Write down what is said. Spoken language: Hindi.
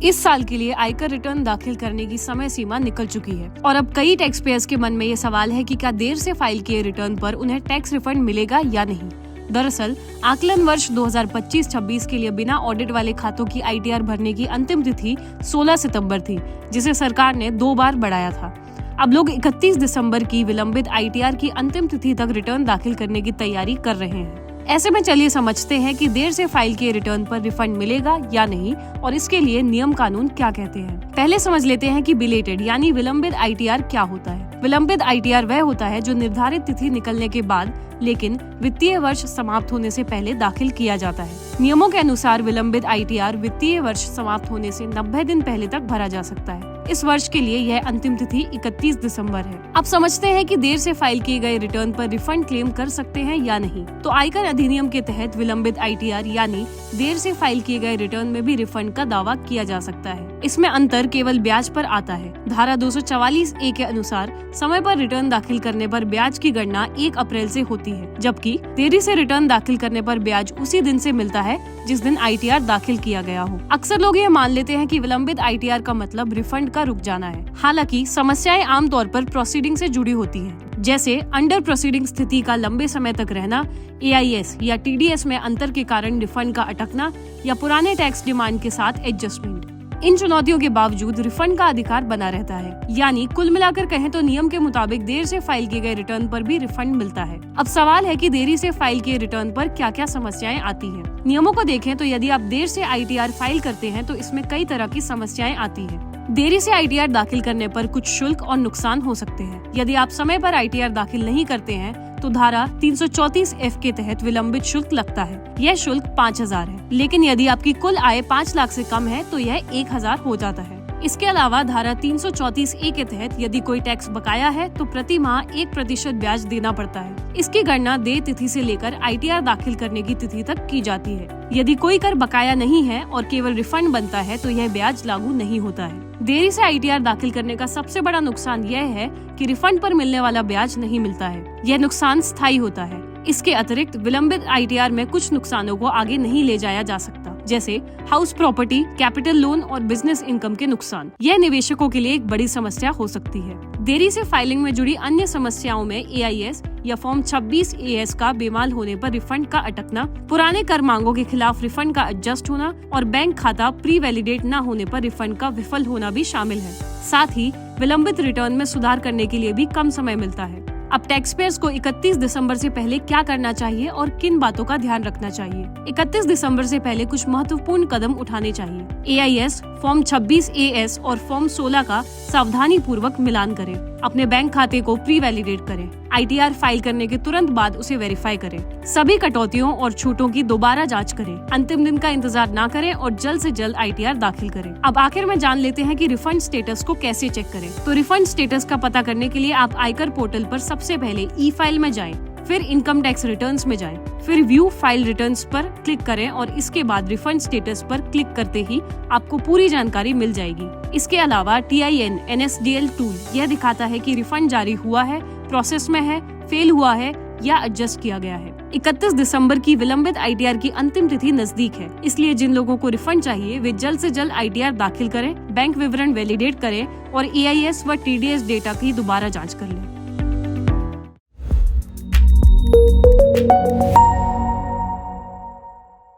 इस साल के लिए आयकर रिटर्न दाखिल करने की समय सीमा निकल चुकी है और अब कई टैक्स पेयर्स के मन में ये सवाल है कि क्या देर से फाइल किए रिटर्न पर उन्हें टैक्स रिफंड मिलेगा या नहीं। दरअसल आकलन वर्ष 2025-26 के लिए बिना ऑडिट वाले खातों की ITR भरने की अंतिम तिथि 16 सितंबर थी, जिसे सरकार ने 2 बार बढ़ाया था। अब लोग 31 दिसंबर की विलंबित ITR की अंतिम तिथि तक रिटर्न दाखिल करने की तैयारी कर रहे हैं। ऐसे में चलिए समझते हैं कि देर से फाइल किए रिटर्न पर रिफंड मिलेगा या नहीं और इसके लिए नियम कानून क्या कहते हैं। पहले समझ लेते हैं कि बिलेटेड यानी विलंबित ITR क्या होता है। विलंबित ITR वह होता है जो निर्धारित तिथि निकलने के बाद लेकिन वित्तीय वर्ष समाप्त होने से पहले दाखिल किया जाता है। नियमों के अनुसार विलंबित ITR वित्तीय वर्ष समाप्त होने से 90 दिन पहले तक भरा जा सकता है। इस वर्ष के लिए यह अंतिम तिथि 31 दिसंबर है। अब समझते हैं कि देर से फाइल किए गए रिटर्न पर रिफंड क्लेम कर सकते हैं या नहीं। तो आयकर अधिनियम के तहत विलंबित ITR यानी देर से फाइल किए गए रिटर्न में भी रिफंड का दावा किया जा सकता है। इसमें अंतर केवल ब्याज पर आता है। धारा 244A के अनुसार समय पर रिटर्न दाखिल करने पर ब्याज की गणना 1 अप्रैल से होती है, जबकि देरी से रिटर्न दाखिल करने पर ब्याज उसी दिन से मिलता है जिस दिन ITR दाखिल किया गया हो। अक्सर लोग ये मान लेते हैं कि विलंबित ITR का मतलब रिफंड का रुक जाना है। हालांकि समस्याएं आमतौर पर प्रोसीडिंग से जुड़ी होती हैं, जैसे अंडर प्रोसीडिंग स्थिति का लंबे समय तक रहना, AIS या TDS में अंतर के कारण रिफंड का अटकना या पुराने टैक्स डिमांड के साथ एडजस्टमेंट। इन चुनौतियों के बावजूद रिफंड का अधिकार बना रहता है, यानी कुल मिलाकर कहें तो नियम के मुताबिक देर से फाइल किए गए रिटर्न पर भी रिफंड मिलता है। अब सवाल है कि देरी से फाइल किए रिटर्न पर क्या क्या समस्याएं आती हैं। नियमों को देखें तो यदि आप देर से ITR फाइल करते हैं तो इसमें कई तरह की समस्याएं आती हैं। देरी से ITR दाखिल करने पर कुछ शुल्क और नुकसान हो सकते हैं। यदि आप समय पर ITR दाखिल नहीं करते हैं तो धारा 334F के तहत विलंबित शुल्क लगता है। यह शुल्क 5,000 है, लेकिन यदि आपकी कुल आय 5 लाख से कम है तो यह 1,000 हो जाता है। इसके अलावा धारा 334A के तहत यदि कोई टैक्स बकाया है तो प्रति माह 1% ब्याज देना पड़ता है। इसकी गणना देय तिथि से लेकर ITR दाखिल करने की तिथि तक की जाती है। यदि कोई कर बकाया नहीं है और केवल रिफंड बनता है तो यह ब्याज लागू नहीं होता है। देरी से ITR दाखिल करने का सबसे बड़ा नुकसान यह है कि रिफंड पर मिलने वाला ब्याज नहीं मिलता है। यह नुकसान स्थायी होता है। इसके अतिरिक्त विलंबित ITR में कुछ नुकसानों को आगे नहीं ले जाया जा सकता, जैसे हाउस प्रॉपर्टी, कैपिटल लोन और बिजनेस इनकम के नुकसान। यह निवेशकों के लिए एक बड़ी समस्या हो सकती है। देरी से फाइलिंग में जुड़ी अन्य समस्याओं में AIS या फॉर्म 26AS का बेमाल होने पर रिफंड का अटकना, पुराने कर मांगों के खिलाफ रिफंड का एडजस्ट होना और बैंक खाता प्री वैलिडेट न होने पर रिफंड का विफल होना भी शामिल है। साथ ही विलंबित रिटर्न में सुधार करने के लिए भी कम समय मिलता है। अब टैक्स पेयर्स को 31 दिसंबर से पहले क्या करना चाहिए और किन बातों का ध्यान रखना चाहिए। 31 दिसंबर से पहले कुछ महत्वपूर्ण कदम उठाने चाहिए। AIS, फॉर्म 26AS और फॉर्म 16 का सावधानी पूर्वक मिलान करें। अपने बैंक खाते को प्री वैलिडेट करें। ITR फाइल करने के तुरंत बाद उसे वेरीफाई करें। सभी कटौतियों और छूटों की दोबारा जांच करें। अंतिम दिन का इंतजार न करें और जल्द से जल्द ITR दाखिल करें। अब आखिर में जान लेते हैं कि रिफंड स्टेटस को कैसे चेक करें। तो रिफंड स्टेटस का पता करने के लिए आप आयकर पोर्टल पर सबसे पहले E-फाइल में जाएं, फिर इनकम टैक्स रिटर्न्स में जाएं, फिर व्यू फाइल रिटर्न्स पर क्लिक करें और इसके बाद रिफंड स्टेटस पर क्लिक करते ही आपको पूरी जानकारी मिल जाएगी। इसके अलावा TIN NSDL टूल यह दिखाता है कि रिफंड जारी हुआ है, प्रोसेस में है, फेल हुआ है या एडजस्ट किया गया है। 31 दिसंबर की विलंबित ITR की अंतिम तिथि नजदीक है, इसलिए जिन लोगों को रिफंड चाहिए वे जल्द से जल्द ITR दाखिल करें, बैंक विवरण वैलिडेट करें और AIS व TDS डेटा की दोबारा जांच कर लें।